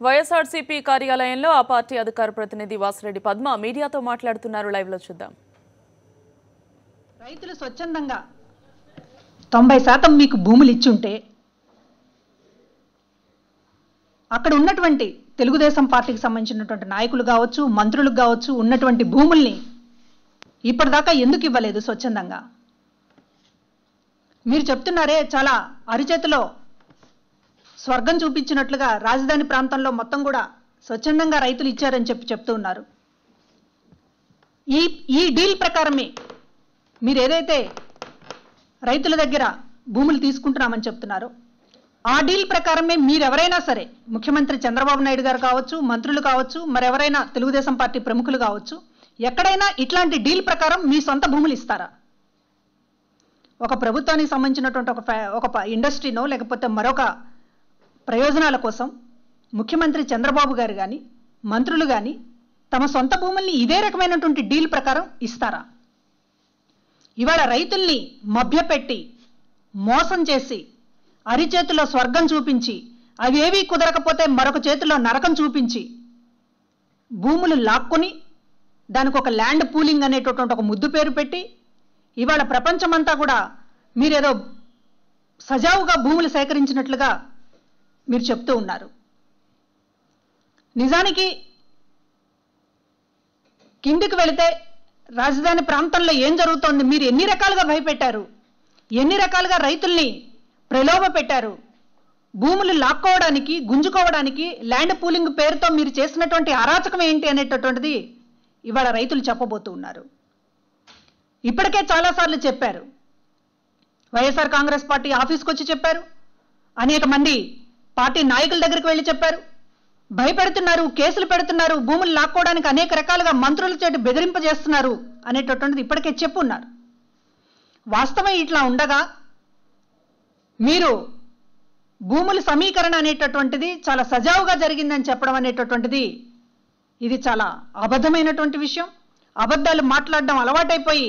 వైఎస్ఆర్సీపీ కార్యాలయంలో ఆ పార్టీ అధికార ప్రతినిధి వాసిరెడ్డి పద్మ మీడియాతో మాట్లాడుతున్నారు. లైవ్ లో చూద్దాం. రైతులు స్వచ్ఛందంగా 90% మీకు భూములు ఇచ్చుంటే అక్కడ ఉన్నటువంటి తెలుగుదేశం పార్టీకి సంబంధించినటువంటి నాయకులు కావచ్చు, మంత్రులకు కావచ్చు, ఉన్నటువంటి భూముల్ని ఇప్పటిదాకా ఎందుకు ఇవ్వలేదు స్వచ్ఛందంగా? మీరు చెప్తున్నారే చాలా అరిచేతిలో స్వర్గం చూపించినట్లుగా రాజధాని ప్రాంతంలో మొత్తం కూడా స్వచ్ఛందంగా రైతులు ఇచ్చారని చెప్తూ ఉన్నారు. ఈ డీల్ ప్రకారమే మీరు ఏదైతే రైతుల దగ్గర భూములు తీసుకుంటున్నామని చెప్తున్నారో ఆ డీల్ ప్రకారమే మీరెవరైనా సరే, ముఖ్యమంత్రి చంద్రబాబు నాయుడు గారు కావచ్చు, మంత్రులు కావచ్చు, మరెవరైనా తెలుగుదేశం పార్టీ ప్రముఖులు కావచ్చు, ఎక్కడైనా ఇట్లాంటి డీల్ ప్రకారం మీ సొంత భూములు ఇస్తారా? ఒక ప్రభుత్వానికి సంబంధించినటువంటి ఒక ఇండస్ట్రీనో లేకపోతే మరొక ప్రయోజనాల కోసం ముఖ్యమంత్రి చంద్రబాబు గారు కానీ, మంత్రులు కానీ తమ సొంత భూముల్ని ఇదే రకమైనటువంటి డీల్ ప్రకారం ఇస్తారా? ఇవాళ రైతుల్ని మభ్యపెట్టి మోసం చేసి అరిచేతిలో స్వర్గం చూపించి అవేవీ కుదరకపోతే మరొక చేతిలో నరకం చూపించి భూములు లాక్కుని దానికి ఒక ల్యాండ్ పూలింగ్ అనేటటువంటి ఒక ముద్దు పేరు పెట్టి ఇవాళ ప్రపంచమంతా కూడా మీరేదో సజావుగా భూములు సేకరించినట్లుగా మీరు చెప్తూ ఉన్నారు. నిజానికి కిందికి వెళితే రాజధాని ప్రాంతంలో ఏం జరుగుతోంది? మీరు ఎన్ని రకాలుగా భయపెట్టారు, ఎన్ని రకాలుగా రైతుల్ని ప్రలోభ పెట్టారు. భూములు లాక్కోవడానికి, గుంజుకోవడానికి ల్యాండ్ పూలింగ్ పేరుతో మీరు చేసినటువంటి అరాచకం ఏంటి అనేటటువంటిది ఇవాళ రైతులు చెప్పబోతూ ఉన్నారు. ఇప్పటికే చాలాసార్లు చెప్పారు. వైఎస్ఆర్ కాంగ్రెస్ పార్టీ ఆఫీస్కి వచ్చి చెప్పారు, అనేక మంది పార్టీ నాయకుల దగ్గరికి వెళ్ళి చెప్పారు, భయపెడుతున్నారు, కేసులు పెడుతున్నారు, భూములు లాక్కోవడానికి అనేక రకాలుగా మంత్రుల చేతి బెదిరింపజేస్తున్నారు అనేటటువంటిది ఇప్పటికే చెప్పున్నారు. వాస్తవం ఇట్లా ఉండగా మీరు భూముల సమీకరణ అనేటటువంటిది చాలా సజావుగా జరిగిందని చెప్పడం అనేటటువంటిది ఇది చాలా అబద్ధమైనటువంటి విషయం. అబద్ధాలు మాట్లాడడం అలవాటైపోయి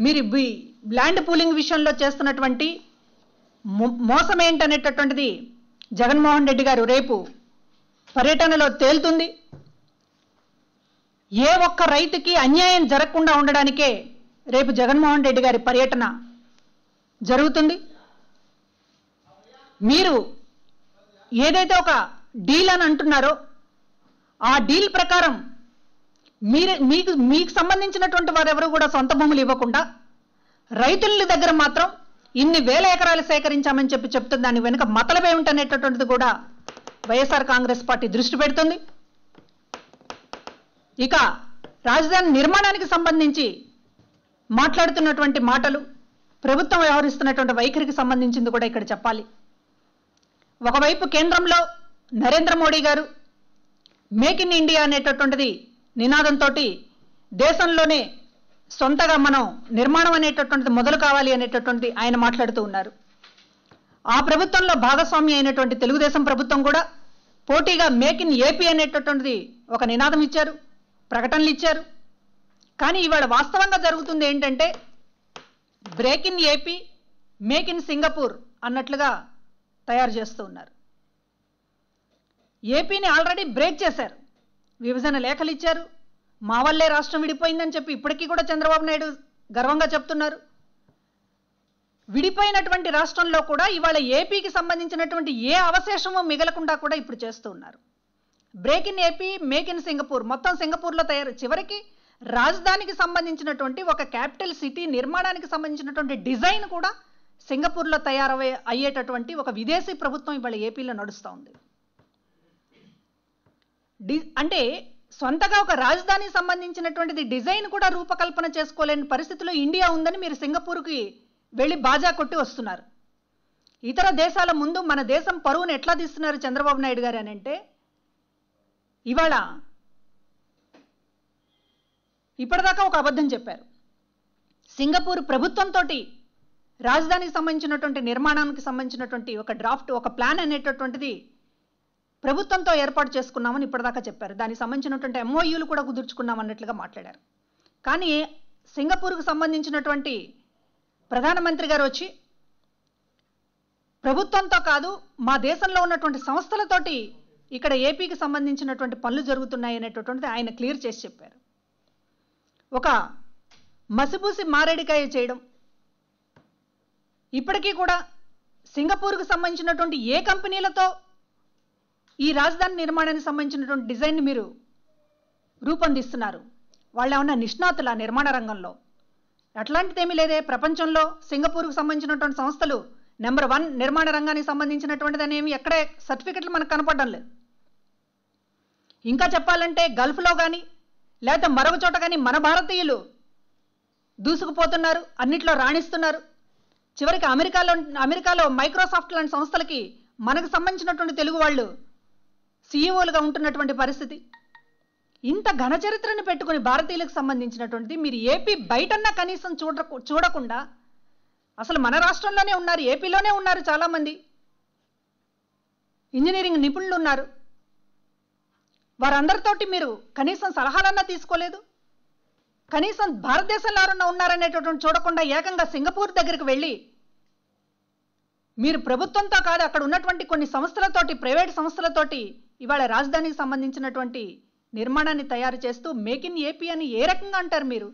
మీరు ల్యాండ్ పూలింగ్ విషయంలో చేస్తున్నటువంటి మోసం ఏంటనేటటువంటిది జగన్మోహన్ రెడ్డి గారు రేపు పర్యటనలో తేలుతుంది. ఏ ఒక్క రైతుకి అన్యాయం జరగకుండా ఉండడానికే రేపు జగన్మోహన్ రెడ్డి గారి పర్యటన జరుగుతుంది. మీరు ఏదైతే ఒక డీల్ అని అంటున్నారో ఆ డీల్ ప్రకారం మీకు సంబంధించినటువంటి వారెవరు కూడా సొంత భూములు ఇవ్వకుండా రైతుల దగ్గర మాత్రం ఇన్ని వేల ఎకరాలు సేకరించామని చెప్తుంది. దాని వెనుక మతలబే ఉంటనేటటువంటిది కూడా వైఎస్ఆర్ కాంగ్రెస్ పార్టీ దృష్టి పెడుతుంది. ఇక రాజధాని నిర్మాణానికి సంబంధించి మాట్లాడుతున్నటువంటి మాటలు, ప్రభుత్వం వ్యవహరిస్తున్నటువంటి వైఖరికి సంబంధించింది కూడా ఇక్కడ చెప్పాలి. ఒకవైపు కేంద్రంలో నరేంద్ర మోడీ గారు మేక్ ఇన్ ఇండియా అనేటటువంటిది నినాదంతో దేశంలోనే సొంతగా మనం నిర్మాణం అనేటటువంటిది మొదలు కావాలి అనేటటువంటిది ఆయన మాట్లాడుతూ ఉన్నారు. ఆ ప్రభుత్వంలో భాగస్వామి అయినటువంటి తెలుగుదేశం ప్రభుత్వం కూడా పోటీగా మేక్ ఇన్ ఏపీ అనేటటువంటిది ఒక నినాదం ఇచ్చారు, ప్రకటనలు ఇచ్చారు. కానీ ఇవాళ వాస్తవంగా జరుగుతుంది ఏంటంటే break in AP, make in Singapore అన్నట్లుగా తయారు చేస్తూ ఉన్నారు. ఏపీని ఆల్రెడీ బ్రేక్ చేశారు, విభజన లేఖలు ఇచ్చారు, మా వల్లే రాష్ట్రం విడిపోయిందని చెప్పి ఇప్పటికీ కూడా చంద్రబాబు నాయుడు గర్వంగా చెప్తున్నారు. విడిపోయినటువంటి రాష్ట్రంలో కూడా ఇవాళ ఏపీకి సంబంధించినటువంటి ఏ అవశేషమో మిగలకుండా కూడా ఇప్పుడు చేస్తూ ఉన్నారు. Break in AP, make in Singapore, మొత్తం సింగపూర్లో తయారు. చివరికి రాజధానికి సంబంధించినటువంటి ఒక క్యాపిటల్ సిటీ నిర్మాణానికి సంబంధించినటువంటి డిజైన్ కూడా సింగపూర్లో అయ్యేటటువంటి ఒక విదేశీ ప్రభుత్వం ఇవాళ ఏపీలో నడుస్తూ ఉంది. అంటే సొంతగా ఒక రాజధానికి సంబంధించినటువంటిది డిజైన్ కూడా రూపకల్పన చేసుకోలేని పరిస్థితిలో ఇండియా ఉందని మీరు సింగపూర్కి వెళ్ళి బాజా కొట్టి వస్తున్నారు. ఇతర దేశాల ముందు మన దేశం పరువును ఎట్లా తీస్తున్నారు చంద్రబాబు నాయుడు గారు అని అంటే, ఇవాళ ఇప్పటిదాకా ఒక అబద్ధం చెప్పారు. సింగపూర్ ప్రభుత్వంతో రాజధానికి సంబంధించినటువంటి నిర్మాణానికి సంబంధించినటువంటి ఒక డ్రాఫ్ట్, ఒక ప్లాన్ అనేటటువంటిది ప్రభుత్వంతో ఏర్పాటు చేసుకున్నామని ఇప్పటిదాకా చెప్పారు. దానికి సంబంధించినటువంటి ఎంఓయూలు కూడా కుదుర్చుకున్నాం అన్నట్లుగా మాట్లాడారు. కానీ సింగపూర్కు సంబంధించినటువంటి ప్రధానమంత్రి గారు వచ్చి ప్రభుత్వంతో కాదు మా దేశంలో ఉన్నటువంటి సంస్థలతోటి ఇక్కడ ఏపీకి సంబంధించినటువంటి పనులు జరుగుతున్నాయి అనేటటువంటిది ఆయన క్లియర్ చేసి చెప్పారు. ఒక మసిపూసి మారేడికాయ చేయడం, ఇప్పటికీ కూడా సింగపూర్కు సంబంధించినటువంటి ఏ కంపెనీలతో ఈ రాజధాని నిర్మాణానికి సంబంధించినటువంటి డిజైన్ని మీరు రూపొందిస్తున్నారు? వాళ్ళు ఏమన్నా నిష్ణాతుల నిర్మాణ రంగంలో? అట్లాంటిదేమీ లేదే. ప్రపంచంలో సింగపూర్కు సంబంధించినటువంటి సంస్థలు నెంబర్ 1 నిర్మాణ రంగానికి సంబంధించినటువంటిది అనేవి ఎక్కడే సర్టిఫికెట్లు మనకు కనపడడం లేదు. ఇంకా చెప్పాలంటే గల్ఫ్లో కానీ లేకపోతే మరొక చోట కానీ మన భారతీయులు దూసుకుపోతున్నారు, అన్నిట్లో రాణిస్తున్నారు. చివరికి అమెరికాలో మైక్రోసాఫ్ట్ లాంటి సంస్థలకి మనకు సంబంధించినటువంటి తెలుగు వాళ్ళు సీఈఓలుగా ఉంటున్నటువంటి పరిస్థితి. ఇంత ఘన చరిత్రను పెట్టుకుని భారతీయులకు సంబంధించినటువంటిది మీరు ఏపీ బయటన్నా కనీసం చూడకుండా అసలు మన రాష్ట్రంలోనే ఉన్నారు, ఏపీలోనే ఉన్నారు, చాలామంది ఇంజనీరింగ్ నిపుణులు ఉన్నారు. వారందరితోటి మీరు కనీసం సలహాలన్నా తీసుకోలేదు. కనీసం భారతదేశంలో ఎవరన్నా ఉన్నారనేటటువంటి చూడకుండా ఏకంగా సింగపూర్ దగ్గరికి వెళ్ళి మీరు ప్రభుత్వంతో కాదు అక్కడ ఉన్నటువంటి కొన్ని సంస్థలతోటి, ప్రైవేట్ సంస్థలతోటి ఇవాళ రాజధానికి సంబంధించినటువంటి నిర్మాణాన్ని తయారు చేస్తూ మేక్ ఇన్ ఏపీ అని ఏ రకంగా అంటారు మీరు?